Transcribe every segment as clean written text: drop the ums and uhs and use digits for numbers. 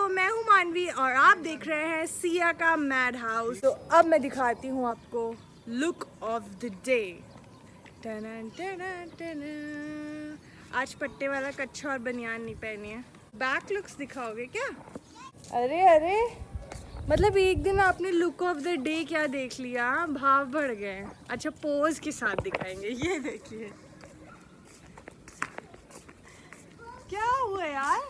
मैं हूं मानवी और आप देख रहे हैं सिया का मैड हाउस। तो अब मैं दिखाती हूं आपको लुक ऑफ द डे। आज पट्टे वाला कच्छा और बनियान नहीं पहनी है। बैक लुक्स दिखाओगे क्या? अरे अरे, मतलब एक दिन आपने लुक ऑफ द डे क्या देख लिया, भाव बढ़ गए। अच्छा, पोज के साथ दिखाएंगे। ये देखिए क्या हुआ यार।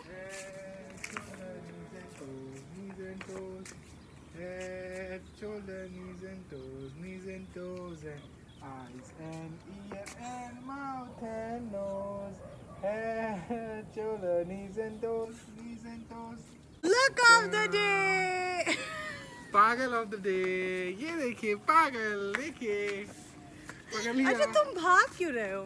Head, shoulder, knees and toes and eyes and ear and mouth and nose. Head, shoulder, knees and toes. Look of the day. पागल ऑफ द डे। ये देखिए पागल, देखिए पकड़ लिया। अच्छा, तुम भाग क्यों रहे हो?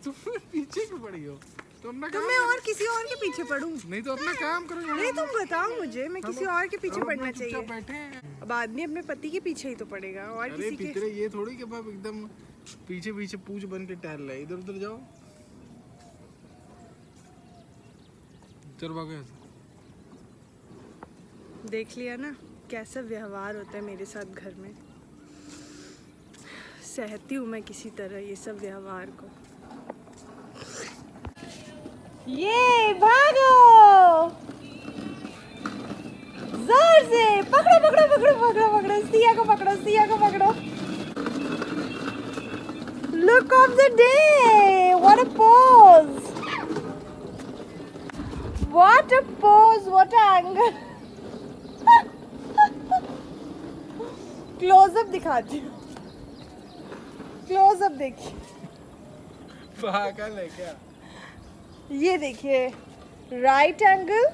तुम पीछे क्यों पड़ी हो? तो मैं और किसी और के पीछे पढ़ूं? नहीं तो अपना काम करो। नहीं, तुम बताओ मुझे, मैं किसी और के पीछे पढ़ना चाहिए? बैठे हैं। अब आदमी अपने पति के पीछे ही तो पड़ेगा और अरे किसी पितरे, ये थोड़ी कि बाप एकदम पीछे पीछे पूछ बन के टहल रहा है। इधर उधर जाओ, चल भागो यहाँ से। देख लिया ना कैसा व्यवहार होता है मेरे साथ घर में। सहती हूँ मैं किसी तरह ये सब व्यवहार को। ये भागो, जोर से पकड़ो पकड़ो पकड़ो पकड़ो पकड़ो, सिया को पकड़ो, सिया को पकड़ो। Look of the day, what a pose, what a pose, what a angle. Close up दिखाती हूँ, क्लोजअप देखिए। पागल है क्या? ये देखिए, राइट एंगल,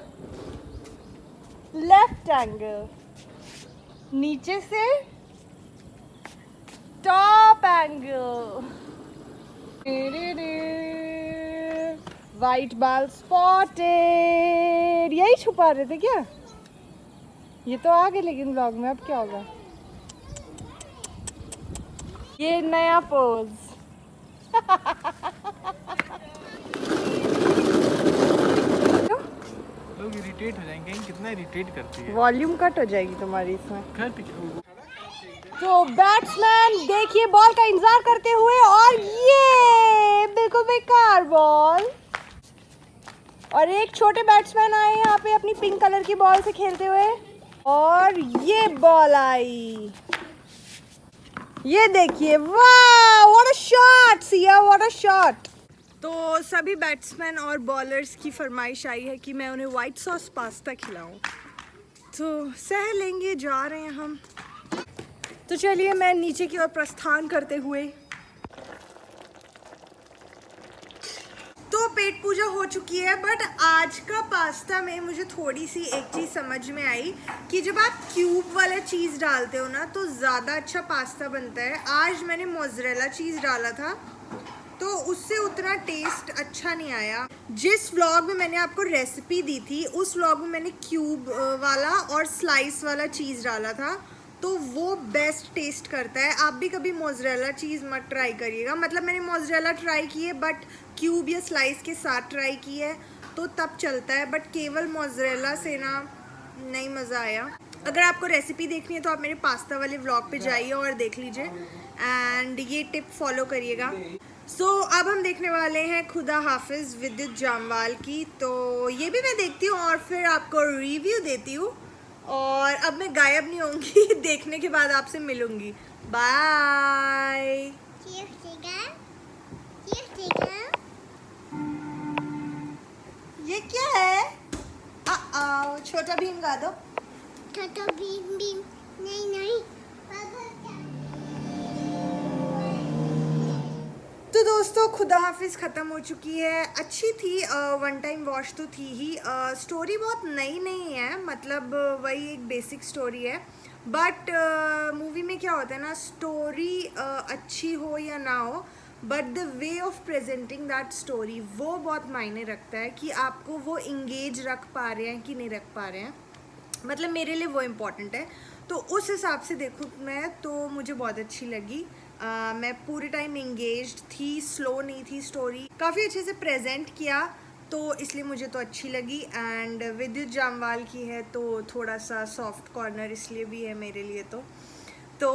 लेफ्ट एंगल, नीचे से टॉप एंगल, वाइट बाल स्पॉटेड। यही छुपा रहे थे क्या? ये तो आ गए लेकिन व्लॉग में। अब क्या होगा? ये नया पोज। लोग इरिटेट हो जाएंगे। कितना इरिटेट करती है। वॉल्यूम कट हो जाएगी तुम्हारी इसमें। कट तो बैट्समैन देखिए बॉल का इंतजार करते हुए, और ये बिल्कुल बेकार बॉल। और एक छोटे बैट्समैन आए यहाँ पे अपनी पिंक कलर की बॉल से खेलते हुए, और ये बॉल आई। ये देखिए, वाह what a shot Siya, what a shot. तो सभी बैट्समैन और बॉलर्स की फरमाइश आई है कि मैं उन्हें वाइट सॉस पास्ता खिलाऊं, तो सह लेंगे, जा रहे हैं हम। तो चलिए मैं नीचे की ओर प्रस्थान करते हुए। तो पेट पूजा हो चुकी है, बट आज का पास्ता में मुझे थोड़ी सी एक चीज़ समझ में आई कि जब आप क्यूब वाला चीज़ डालते हो ना तो ज़्यादा अच्छा पास्ता बनता है। आज मैंने मोज़रेला चीज़ डाला था तो उससे उतना टेस्ट अच्छा नहीं आया। जिस व्लॉग में मैंने आपको रेसिपी दी थी उस व्लॉग में मैंने क्यूब वाला और स्लाइस वाला चीज़ डाला था, तो वो बेस्ट टेस्ट करता है। आप भी कभी मोज़रेला चीज़ मत ट्राई करिएगा। मतलब मैंने मोज़रेला ट्राई की है बट क्यूब या स्लाइस के साथ ट्राई की है तो तब चलता है, बट केवल मोज़रेला से ना नहीं मज़ा आया। अगर आपको रेसिपी देखनी है तो आप मेरे पास्ता वाले व्लॉग पे जाइए और देख लीजिए एंड ये टिप फॉलो करिएगा। सो अब हम देखने वाले हैं खुदा हाफिज़ विद्युत जामवाल की। तो ये भी मैं देखती हूँ और फिर आपको रिव्यू देती हूँ। और अब मैं गायब नहीं होंगी, देखने के बाद आपसे मिलूंगी। बाय। ये क्या है? छोटा भीम गा दो। छोटा भीम भीम नहीं तो दोस्तों खुदा हाफिज़ ख़त्म हो चुकी है। अच्छी थी, वन टाइम वॉच तो थी ही। स्टोरी बहुत नई नहीं है, मतलब वही एक बेसिक स्टोरी है। बट मूवी में क्या होता है ना, स्टोरी अच्छी हो या ना हो, but the way of presenting that story वो बहुत मायने रखता है कि आपको वो इंगेज रख पा रहे हैं कि नहीं रख पा रहे हैं। मतलब मेरे लिए वो इम्पॉर्टेंट है। तो उस हिसाब से देखूँ मैं तो मुझे बहुत अच्छी लगी। मैं पूरे टाइम इंगेज्ड थी, स्लो नहीं थी स्टोरी, काफ़ी अच्छे से प्रेजेंट किया। तो इसलिए मुझे तो अच्छी लगी। एंड विद्युत जामवाल की है तो थोड़ा सा सॉफ्ट कॉर्नर इसलिए भी है मेरे लिए। तो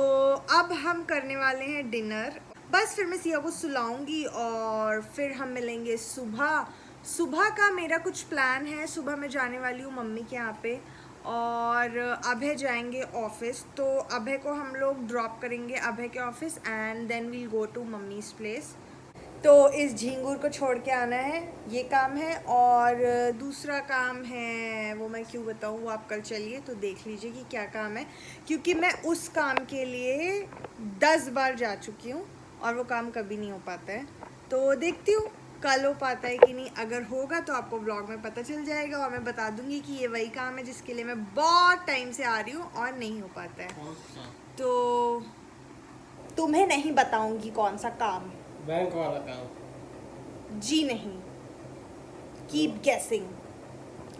अब हम करने वाले हैं डिनर। बस फिर मैं सिया को सुलाऊंगी और फिर हम मिलेंगे सुबह। सुबह का मेरा कुछ प्लान है। सुबह मैं जाने वाली हूँ मम्मी के यहाँ पे और अभय जाएंगे ऑफिस। तो अभय को हम लोग ड्रॉप करेंगे अभय के office and then we'll go to mummy's place. तो इस झींगुर को छोड़ के आना है, ये काम है। और दूसरा काम है वो मैं क्यों बताऊँ, वो आप कल चलिए तो देख लीजिए कि क्या काम है, क्योंकि मैं उस काम के लिए 10 बार जा चुकी हूँ और वो काम कभी नहीं हो पाता है। तो देखती हूँ कल हो पाता है कि नहीं। अगर होगा तो आपको ब्लॉग में पता चल जाएगा और मैं बता दूंगी कि ये वही काम है जिसके लिए मैं बहुत टाइम से आ रही हूँ और नहीं हो पाता है। तो तुम्हें नहीं बताऊंगी कौन सा काम। बैंक वाला काम। जी नहीं, कीप गेसिंग,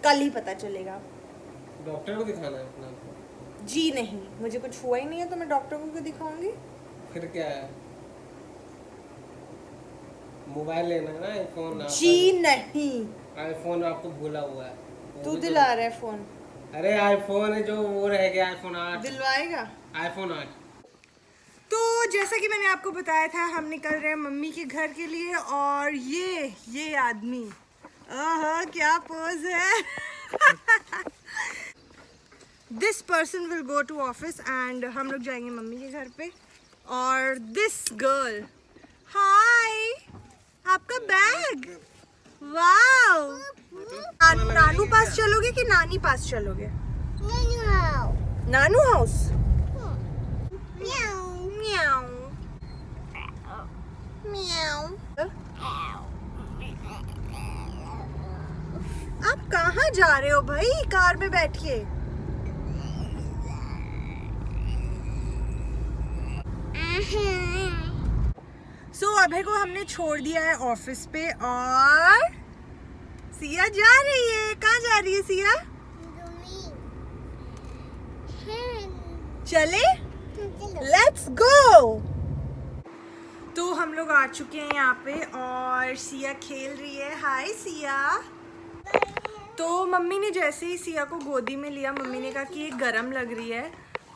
कल ही पता चलेगा। डॉक्टर को दिखाना है अपना। जी नहीं, मुझे कुछ हुआ ही नहीं है तो मैं डॉक्टर को क्यों दिखाऊंगी। फिर क्या है, मोबाइल लेना है ना, आईफोन। जी नहीं, आईफोन आपको भूला हुआ है। तू दिला रहा है फोन। अरे आईफोन है जो वो रह गया, आईफोन 8। दिलवाएगा आईफोन 8। तो जैसा कि मैंने आपको बताया था हम निकल रहे हैं मम्मी के घर के लिए। और ये आदमी, आहा क्या पोज है। This person will go to office and हम लोग जाएंगे मम्मी के घर पे। और दिस गर्ल, हाय, आपका बैग, वाओ। नानू पास चलोगे कि नानी पास चलोगे? नानू हाउस। म्याऊ म्याऊ। आप कहाँ जा रहे हो भाई कार में बैठिए? सो अभय को हमने छोड़ दिया है ऑफिस पे और सिया जा रही है। कहाँ जा रही है सिया? चले, लेट्स गो। तो हम लोग आ चुके हैं यहाँ पे और सिया खेल रही है। हाय सिया। तो मम्मी ने जैसे ही सिया को गोदी में लिया, मम्मी ने कहा कि ये गर्म लग रही है।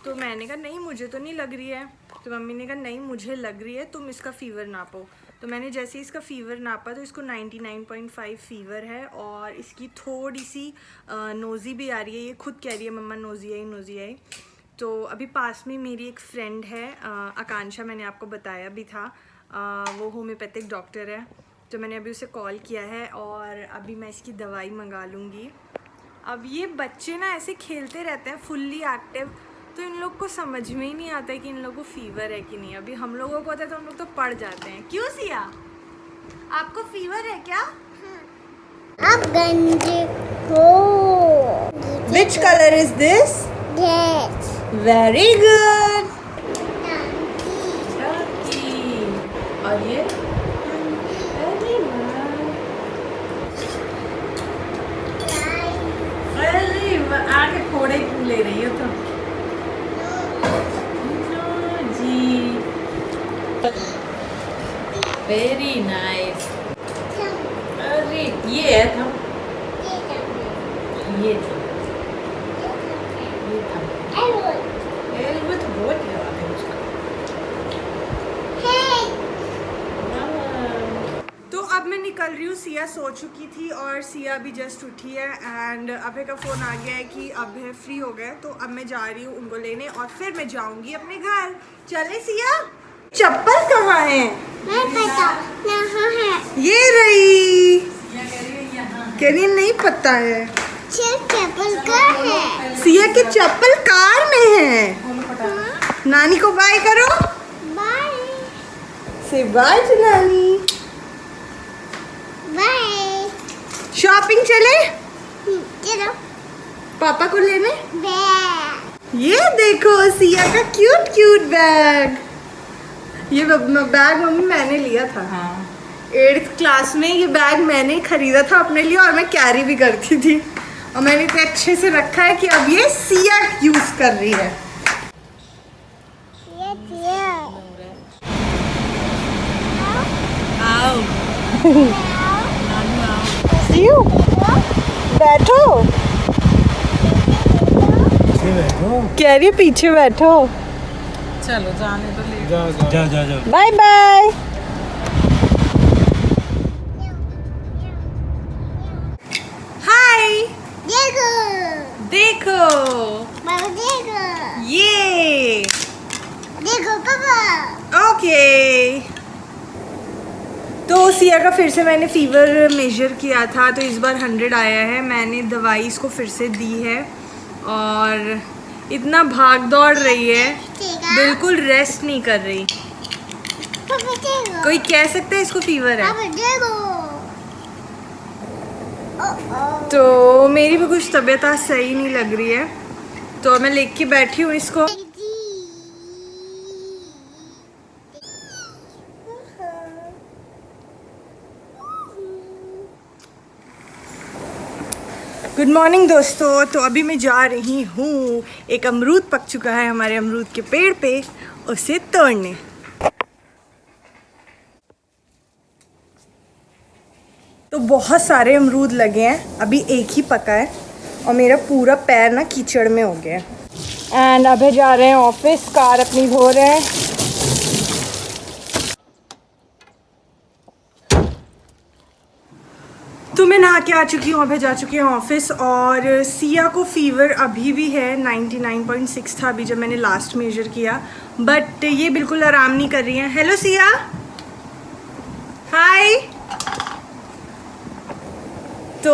तो मैंने कहा नहीं मुझे तो नहीं लग रही है। तो मम्मी ने कहा नहीं मुझे लग रही है, तुम इसका फ़ीवर नापो। तो मैंने जैसे ही इसका फ़ीवर नापा तो इसको 99.5 फ़ीवर है और इसकी थोड़ी सी नोज़ी भी आ रही है। ये खुद कह रही है मम्मा नोज़ी आई। तो अभी पास में मेरी एक फ्रेंड है आकांक्षा, मैंने आपको बताया भी था, वो होम्योपैथिक डॉक्टर है। तो मैंने अभी उसे कॉल किया है और अभी मैं इसकी दवाई मंगा लूँगी। अब ये बच्चे ना ऐसे खेलते रहते हैं फुल्ली एक्टिव, तो इन लोग को समझ में ही नहीं आता है कि इन लोगों को फीवर है कि नहीं। अभी हम लोगों को होता है तो हम लोग तो पड़ जाते हैं। क्यों सिया, आपको फीवर है क्या? आप गंजे हो। Which color is this? Yes. Very good. और ये आके फोड़े क्यों ले रही हो तुम? जी वेरी नाइस। अरे ये है था, ये था, ये था। एल्बर्ट बहुत याद है उसका। तो अब मैं निकल रही हूँ। सिया सो चुकी थी और सिया अभी जस्ट उठी है एंड अभय का फ़ोन आ गया है कि अभय फ्री हो गए। तो अब मैं जा रही हूँ उनको लेने और फिर मैं जाऊँगी अपने घर। चले सिया, चप्पल कहाँ है? मैं पता यहाँ है। ये रही। कह रही नहीं पता है। चप्पल का है। सिया की चप्पल कार में है। नानी को बाय करो। बाय से बाय टू नानी। बाय। शॉपिंग चले चलो पापा को लेने। बैग। ये देखो सिया का क्यूट क्यूट बैग। ये बैग मम्मी मैंने लिया था। हाँ 8th क्लास में ये बैग मैंने खरीदा था अपने लिए और मैं कैरी भी करती थी और मैंने इतने अच्छे से रखा है कि अब ये सिया यूज कर रही है। आओ। See you? बैठो, कह रही पीछे बैठो। चलो जाने तो ले जा बाय बाय। हाय, देखो देखो मामा, देखो ये। देखो पापा। ओके, तो सिया का फिर से मैंने फीवर मेजर किया था, तो इस बार 100 आया है। मैंने दवाई इसको फिर से दी है और इतना भाग दौड़ रही है, बिल्कुल रेस्ट नहीं कर रही। पापा देखो, कोई कह सकता है इसको फीवर है। पापा देखो। तो मेरी भी कुछ तबीयत आज सही नहीं लग रही है, तो मैं लेके बैठी हूँ इसको। गुड मॉर्निंग दोस्तों। तो अभी मैं जा रही हूँ, एक अमरूद पक चुका है हमारे अमरूद के पेड़ पे, उसे तोड़ने। तो बहुत सारे अमरूद लगे हैं, अभी एक ही पका है और मेरा पूरा पैर ना कीचड़ में हो गया है। एंड अभी जा रहे हैं ऑफिस, कार अपनी धो रहे हैं। तो मैं नहा के आ चुकी हूँ, अभी जा चुकी हूँ ऑफिस। और सिया को फीवर अभी भी है, 99.6 था अभी जब मैंने लास्ट मेजर किया, बट ये बिल्कुल आराम नहीं कर रही है। हेलो सिया, हाय। तो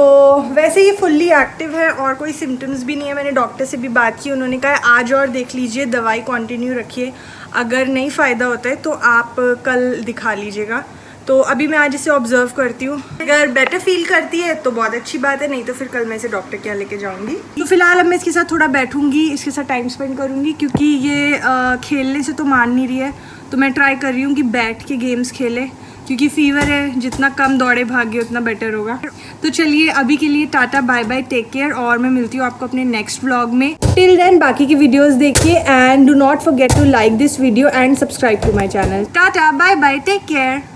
वैसे ये फुल्ली एक्टिव है और कोई सिम्टम्स भी नहीं है। मैंने डॉक्टर से भी बात की, उन्होंने कहा आज और देख लीजिए, दवाई कंटिन्यू रखिए, अगर नहीं फ़ायदा होता है तो आप कल दिखा लीजिएगा। तो अभी मैं आज इसे ऑब्जर्व करती हूँ, अगर बेटर फील करती है तो बहुत अच्छी बात है, नहीं तो फिर कल मैं इसे डॉक्टर के यहाँ लेके जाऊँगी। तो फिलहाल अब मैं इसके साथ थोड़ा बैठूँगी, इसके साथ टाइम स्पेंड करूँगी, क्योंकि ये खेलने से तो मान नहीं रही है। तो मैं ट्राई कर रही हूँ कि बैठ के गेम्स खेले, क्योंकि फीवर है, जितना कम दौड़े भागे उतना बेटर होगा। तो चलिए अभी के लिए tata bye bye, take care, और मैं मिलती हूँ आपको अपने नेक्स्ट व्लॉग में। टिल देन बाकी की वीडियोस देखिए and do not forget to like this video and subscribe to my channel. Tata bye bye, take care.